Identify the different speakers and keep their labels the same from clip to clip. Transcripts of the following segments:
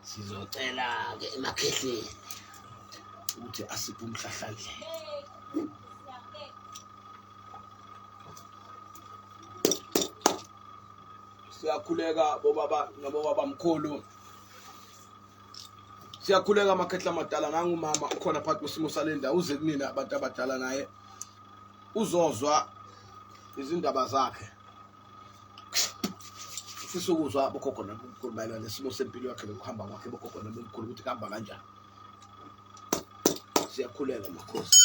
Speaker 1: Sizocela ke emakehleni ukuthi asiphe umhlahlandlela. Siyakhuleka bobaba nabobaba mkhulu. Siyakhuleka amakhehla amadala nangumama ukhona phakathi kwesimo salenda uze kunina abantu abadala naye uzozwa izindaba zakhe. Ufisa ukuzwa bokhokho nabomkhulu mayelana nesimo sempilo yakhe nokuhamba kwakhe bokhokho nabomkhulu ukuthi kuhamba kanjani. Siyakhuleka makhosi.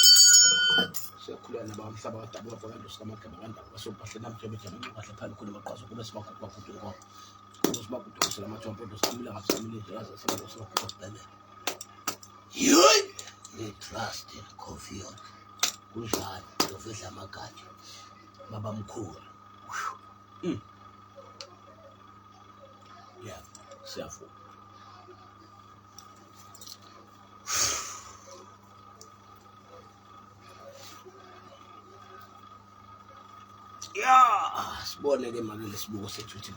Speaker 1: Siyakhuleka nabamhlaba kadabuka kwalento sikaMakhaba kanjani basompahle namthe bejama kahle phakathi khona maqhazo kube sibakhupha futhi ngoba sibakhupha lamathombo dosamila ngasamile yazi sibakhupha sibele. Yoy trust in coffee kunjani ufihla amagatsha baba mkhulu. Yeah, siyafuna. Yeah, sibone ke manje lesibuko sethu ukuthi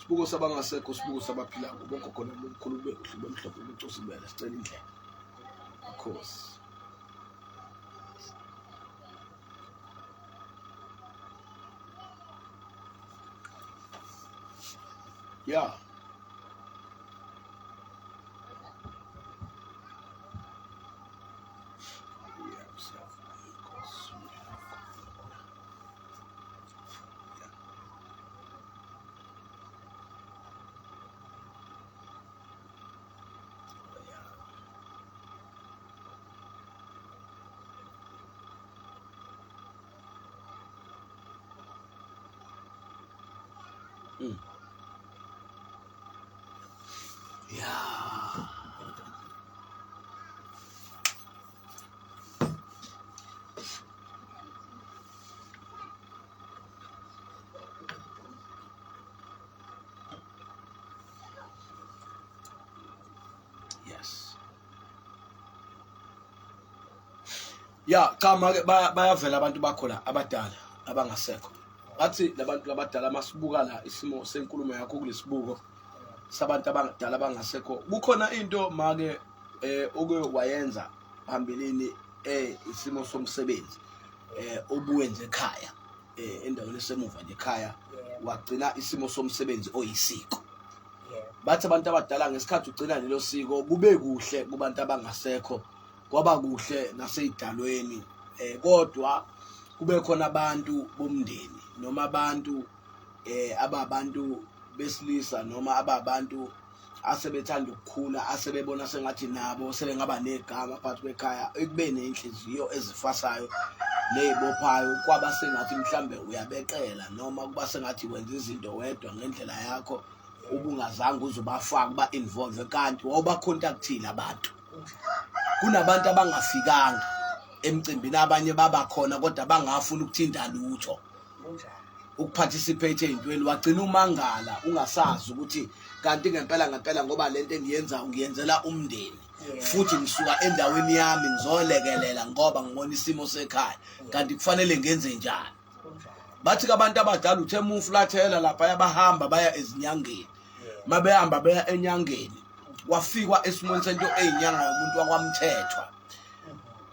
Speaker 1: sibuko sabangasekho sibuko sabaphila bonke khona umkhulu behle bomhlophe ubucosi bela sicela indlela. Of course. Yeah. Yeah. Yes. Yeah, kama ke bayavela abantu bakhona abadala abangasekho. Ngathi labantu abadala masibuka la isimo senkulumo yakho kulesibuko sabantu abadala abangasekho. Kukhona into make oke wayenza phambelini isimo somsebenzi obuwenze ekhaya endaweni esemuva nje ekhaya wagcina isimo somsebenzi oyisiko. Bathi abantu abadala ngesikhathi ugcina lelo siko kube kuhle kubantu abangasekho kwaba kuhle naseyidalweni kodwa kube khona abantu bomndeni noma abantu ababantu besilisa noma ababantu asebethanda ukukhula asebebona sengathi nabo sebengaba negama phakathi kwekhaya ekube nenhliziyo ezifasayo nezibophayo kwaba sengathi mhlambe uyabeqela noma kuba sengathi wenza izinto wedwa ngendlela yakho ubungazange uzobafaka ba involve kanti wawuba contactile abantu. Kunabantu abangafikanga emcimbini abanye baba khona kodwa bangafuna ukuthinta lutho ukuparticipate ezintweni wagcina umangala ungasazi ukuthi kanti ngempela ngoba lento engiyenza ngiyenzela umndeni futhi ngisuka endaweni yami ngizolekelela ngoba ngibona isimo sekhaya kanti kufanele ngenze njani. Bathi abantu abadala uthe umflathela lapha yabahamba baya ezinyangeni mabehamba beya enyangeni wafikwa esimweni sento ezinyanga yomuntu wakwaMthethwa.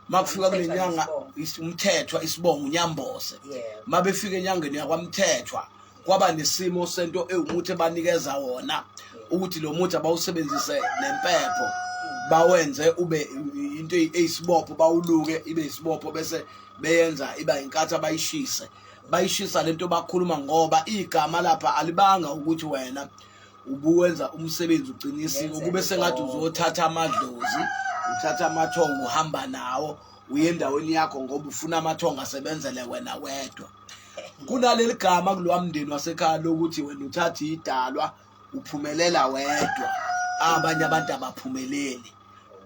Speaker 1: Makufika kule nyanga umthethwa isibongo unyambose mabefika enyangeni yakwaMthethwa kwaba nesimo sento ewukuthi banikeza wona ukuthi lo muthi abawusebenzise nempepho bawenze ube into eyisibopho bawuluke ibe isibopho bese beyenza iba inkathi bayishisa lento bakhuluma ngoba igama lapha alibanga ukuthi wena ubuwenza umsebenzi uqinisile kube sengathi uzothatha amadlozi uthatha amathongo uhamba nawo uye endaweni yakho ngoba ufuna amathongo asebenzele wena wedwa. Kunaleli gama kulwamndeni wasekhaya lokuthi wena uthatha idalwa uphumelela wedwa abanye abantu abaphumeleli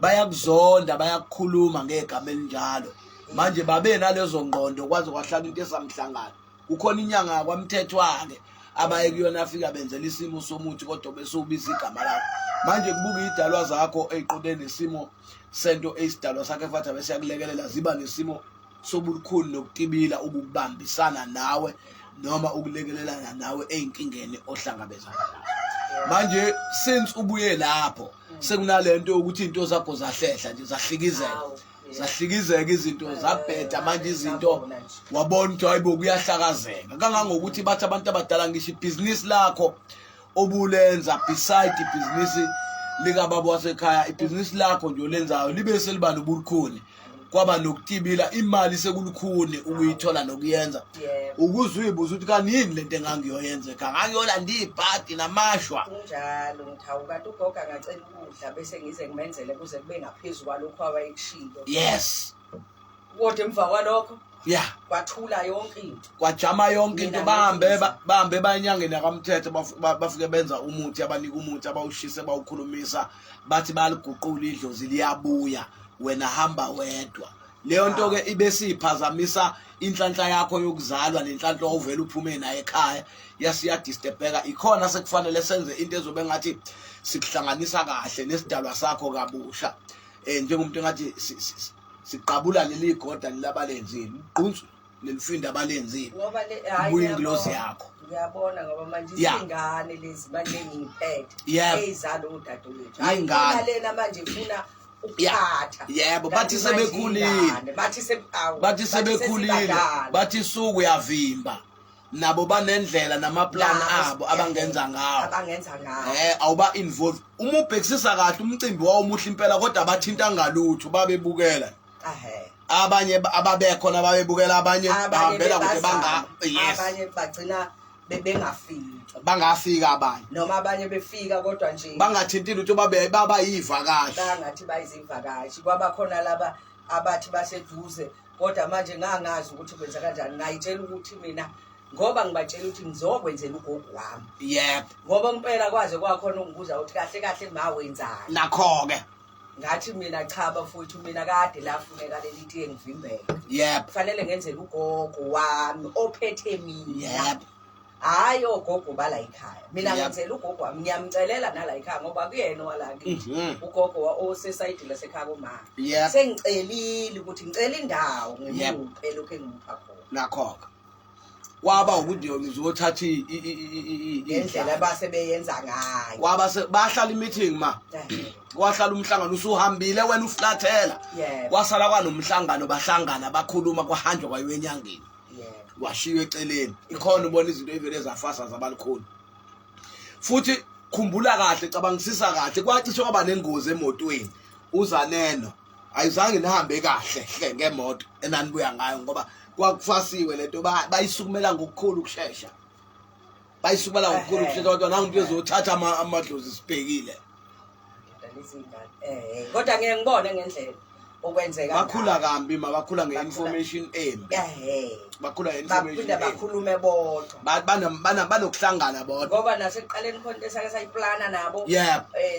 Speaker 1: bayakuzonda bayakukhuluma ngegama elinjalo manje babe nalezo ngqondo kwaze kwahlala into esamhlangana. Kukhona inyanga yakwaMthethwa-ke abaye kuyona afika benzela isimo somuthi kodwa bese ubiza igama lakho manje kubuka idalwa zakho eziqonde nesimo sento esidalwa sakhe futhi bese yakulekelela ziba nesimo sobulukhulu nokutibila ububambisana nawe noma ukulekelelana nawe einkingeni ohlangabezana nayo. Manje since ubuye lapho sekunalento ukuthi into zakho zahlehla nje zahlikizeka. Zahlikizeka izinto zabheda manje izinto wabona ukuthi hayibo kuyahlakazeka kangangokuthi bathi abantu abadala ngisho ibhizinisi lakho obulenza beside ibhizinisi lika baba wasekhaya ibhizinisi lakho nje olenzayo libe seliba nobukhuni kwaba nokutibila imali sekulukhuni ukuyithola nokuyenza ukuzwibuza ukuthi kanini lento engangiyoyenza ngangiyola ibhadi namashwa
Speaker 2: njalo ngithawuka ugoga ngacela ukudla bese ngize ngimenzele kuze kube ngaphezulu kwalokho abayikushilo
Speaker 1: yes
Speaker 2: kodwa emva kwalokho
Speaker 1: kwathula
Speaker 2: yonke into
Speaker 1: kwajama yonke into bahambe bayinyangeni yakamthetho bafike benza umuthi abanika umuthi abawushise bawukhulumisa bathi baliguqula idlozi liyabuya wena hamba wedwa leyo nto ke ibe siphazamisa inhlanhla yakho yokuzalwa nenhlanhla ovela uphume naye ekhaya yasiyadisturbeka ikhona sekufanele senze into ezobe ngathi sikuhlanganisa kahle nesidalwa sakho kabusha njengomuntu engathi siqabula leli goda lilabalenzile uqhunzu lelifinda abalenzile
Speaker 2: ngoba
Speaker 1: buya inglozi yakho
Speaker 2: ngiyabona ngoba manje isingane lezi manje ngiphethe ezalo udadewethu
Speaker 1: ingane
Speaker 2: lena manje ifuna ukuphatha
Speaker 1: yebo bathi sebekhulile bathi sebekhulile bathi suku uyavimba nabo banendlela namaplan abo abangenza ngawo awuba involve uma ubhekisisa kahle umcimbi wawo muhle impela kodwa bathinta ngalutho babebukela abanye ababekhona babebukela abanye bahambela ukuthi
Speaker 2: abanye bagcina
Speaker 1: bangafika abanye
Speaker 2: noma abanye befika kodwa nje
Speaker 1: bangathintile ukuthi babayivakashi
Speaker 2: bangathi bayizivakashi kwaba khona laba abathi baseduze kodwa manje ngangazi ukuthi kwenza kanjani ngayitshela ukuthi mina ngoba ngibatshela ukuthi ngizokwenzela ugogo wami ngoba impela kwaze kwakhona ungibuza ukuthi kahle kahle mawenzani
Speaker 1: nakho-ke
Speaker 2: ngathi mina cha bafowethu mina kade lafuneka leli tiye ngivimbele kufanele ngenzele ugogo wami ophethe mina hayi ogogo bala ekhaya mina ngenzela ugogo wami ngiyamcelela nala ekhaya ngoba kuyena wala ngithi ugogo osesayidi lasekhaya komama sengicelile ukuthi ngicela indawo ngimuphe lokho engimupha khona
Speaker 1: nakho kwaba ukuthi ngizothatha
Speaker 2: indlela base beyenza ngayo
Speaker 1: kwaba bahlala imeeting kwahlala umhlangano usuhambile wena uflathela kwasala kwanomhlangano bahlangana bakhuluma kwahanjwa kwayenyangeni washiwe eceleni ikhona ubona izinto evele zafasa zabalikhulu futhi khumbula kahle cabangisisa kahle kwacishe kwaba nengozi emotweni uzaneno ayizange nihambe kahle hle ngemoto enanibuya ngayo ngoba kwakufasiwe lento bayisukumela ngokukhulu ukusheshsha bayisukumela ngokukhulu ukusheshsha kodwa nangu ezothatha amadlozi sibhekile
Speaker 2: kodwa ngeke ngibone ngendlela okwenzeka
Speaker 1: bakhula kambi bakhula ngeinformation embi bakhula ngeinformation
Speaker 2: bakhulume bodwa
Speaker 1: banokuhlangana bodwa
Speaker 2: ngoba nasekuqaleni khona esake sayiplana nabo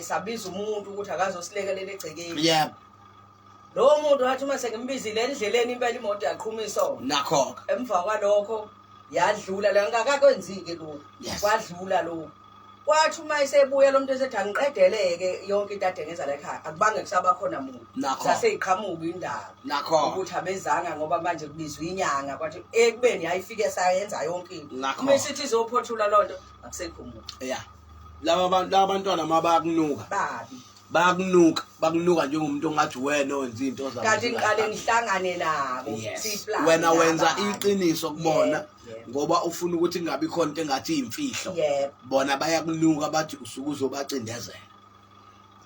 Speaker 2: sabiza umuntu ukuthi akazosilekelela egcekeni lo muntu wathi uma sengimbizile endleleni impela imoto yaqhumisa
Speaker 1: nakho
Speaker 2: emva kwalokho yadlula la ngakakwenzike lo kwadlula lo kwathi uma isebuya lo muntu esethi angiqedeleke yonke into ade ngenza la ekhaya akubange kusaba khona muntu saseyiqhamuka indaba ukuthi abezanga ngoba manje kubizwa inyanga kwathi ekubeni ayifike sayenza yonke into uma isithi izophothula lonto akusekho umuntu
Speaker 1: laba bantwana mabakunuka bakunuka njengomuntu ongathi wena wenza into zakho
Speaker 2: kanti ngiqale ngihlangane nabo
Speaker 1: siplan wena wenza iqiniso kubona ngoba ufuna ukuthi kungabi khona into engathi imfihlo bona bayakunuka bathi usuku uzobacindezela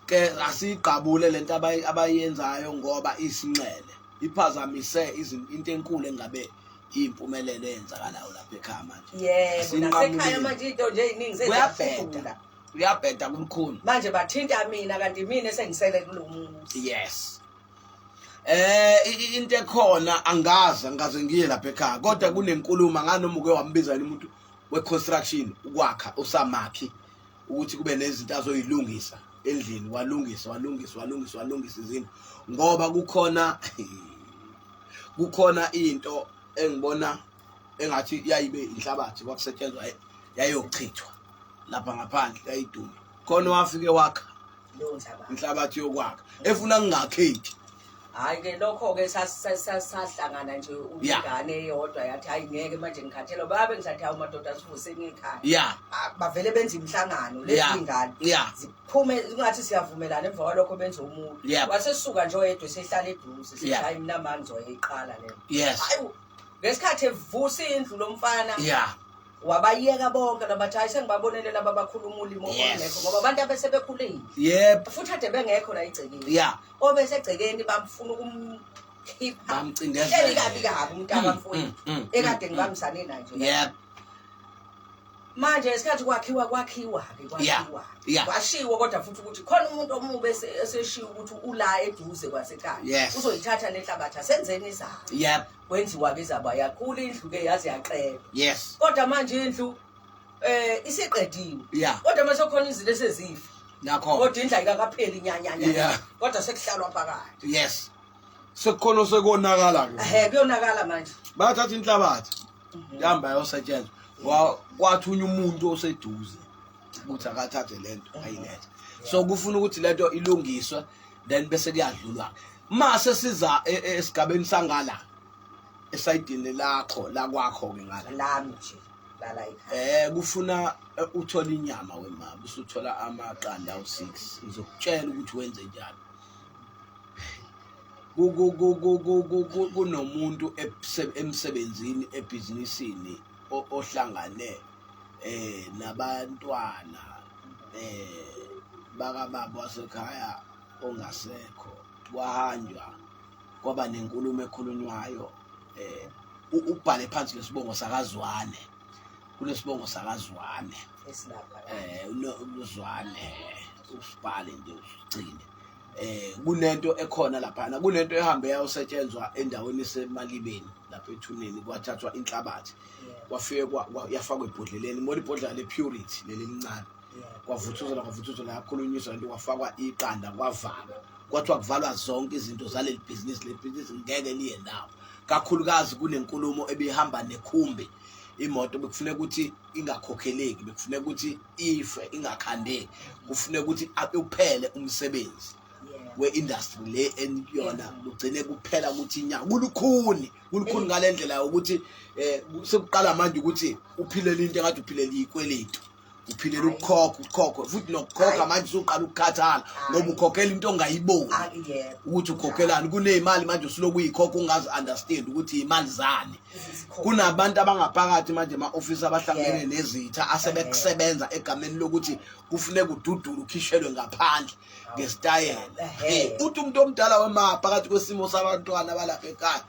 Speaker 1: ke asiqabule lento abayenzayo ngoba isinxele iphazamise into enkulu engabe impumelelo eyenzakalayo lapha ekhaya manje
Speaker 2: nasekhaya manje into nje iningi seziyabheda
Speaker 1: uyabheda kumkhulu
Speaker 2: manje bathinta mina kanti mina sengisele kulomuntu
Speaker 1: into ekhona angaze ngiye lapha ekhaya kodwa kunenkulumo nganoma uke wambiza umuntu we-construction ukwakha usamakhi ukuthi kube nezinto azoyilungisa endlini walungisa izinto ngoba kukhona into engibona engathi yayibe inhlabathi kwakusetshenzwa yayochithwa lapha ngaphandle yayiduma khona wafike wakha inhlabathi yokwakha efuna ngingakhethi
Speaker 2: hayi ke lokho ke sahlangana nje umngane eyodwa yathi hayi ngeke manje ngikhathela babe ngisathi hawu madoda sivuseni ekhaya bavele benza imhlangano lezingane ziphume ungathi siyavumelana emva kwalokho benza umuntu wasesisuka nje oyedwa sehlala eduze sithi hayi mina manje ngizoyiqala lento hayi ngesikhathi evusa indlu lomfana wabayeka bonke labathi hayi sengibabonele laba bakhuluma ulimo ongekho ngoba abantu abesebekhulile futhi ade bengekho la igcekeni obese egcekeni bamfuna ukumkhipha
Speaker 1: bamcindezela
Speaker 2: kabi kabi umntaka mfowethu ekade ngibambisane naye nje manje esikhathi kwakhiwa kwashiwo kodwa futhi ukuthi khona umuntu omube eseshiya ukuthi ula eduze kwasekhaya uzoyithatha nenhlabathi asenzeni izabo kwenziwa bezaba yakhula indlu ke yazi yaqedwa kodwa manje indlu isiqediwe kodwa mase khona izinto esezifa
Speaker 1: nakho
Speaker 2: kodwa indlu ayikapheli nyanyanya kodwa sekuhlalwa phakathi
Speaker 1: sekukhona sekonakala ke
Speaker 2: kuyonakala manje
Speaker 1: bathatha inhlabathi yahamba yosetshenzwa kwathunya umuntu oseduze ukuthi akathathe lento ayilethe so kufuna ukuthi lento ilungiswe then bese kuyadlulwa mase siza esigabeni sangala esayidini lakho la kwakho ke ngala
Speaker 2: lami nje lala ekhaya
Speaker 1: kufuna uthola inyama wemama usuthola amaqanda awu6 ngizokutshela ukuthi wenze njani kunomuntu emsebenzini ebhizinisini ohlangane nabantwana bakababa wasekhaya ongasekho kwahanjwa kwaba nenkulumo ekhulunywayo ubhale phansi lesibongo sakazwane kulesibongo sakazwane
Speaker 2: esilapha
Speaker 1: uzwane usibhale nje usigcine kunento ekhona lapha kunento ehambe yayosetshenzwa endaweni esemalibeni lapha ethuneni kwathathwa inhlabathi kwafike yafakwa ebhodleleni mola ibhodlela lepurity lelincane kwavuthuzela yakhulunyiswa into kwafakwa iqanda kwavalwa kwathiwa kuvalwa zonke izinto zaleli business le business ngeke liye ndawo kakhulukazi kunenkulumo ebihamba nekhumbi imoto bekufuneka ukuthi ingakhokheleki bekufuneka ukuthi ife ingakhandeki kufuneka ukuthi uphele umsebenzi we-industry le eniyona lugcine kuphela ukuthi inyanga kulukhuni ngalendlela ukuthi sekuqala manje ukuthi uphilela into engathi uphilela ikweletu uphilela ukukhokha futhi nokukhokha manje usuqala ukukhathala ngoba ukhokhela into ongayiboni ukuthi ukhokhelani kunezimali manje usuloku uyikhokha ungazi understand ukuthi imali zani kunabantu abangaphakathi manje ama-office abahlangene nezitha asebekusebenza egameni lokuthi kufuneka ududule ukhishelwe ngaphandle ngesitayela uthi umuntu omdala wema phakathi kwesimo sabantwana balapha ekhaya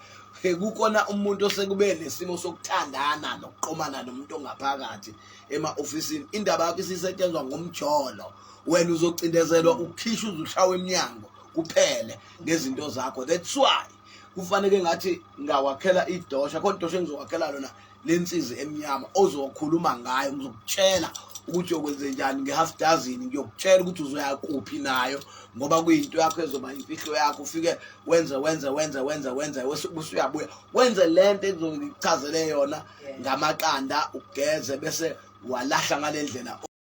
Speaker 1: kukhona umuntu osekube nesimo sokuthandana nokuqomana nomuntu ongaphakathi ema-ofisini indaba yakho isisetshenzwa ngomjolo wena uzocindezelwa ukhishwa uzushawa eminyango kuphele ngezinto zakho that's why kufanele ngathi ngawakhela idosha khona idosha engizowakhela lona lensizi emnyama ozokhuluma ngayo ngizokutshela ukuthi ukwenze njani nge-half dozen ngiyokutshela ukuthi uzoya kuphi nayo ngoba kuyinto yakho ezoba imfihlo yakho ufike wenze usuyabuya wenze lento ezokuchazele yona ngamaqanda ugeze bese walahla ngale ndlela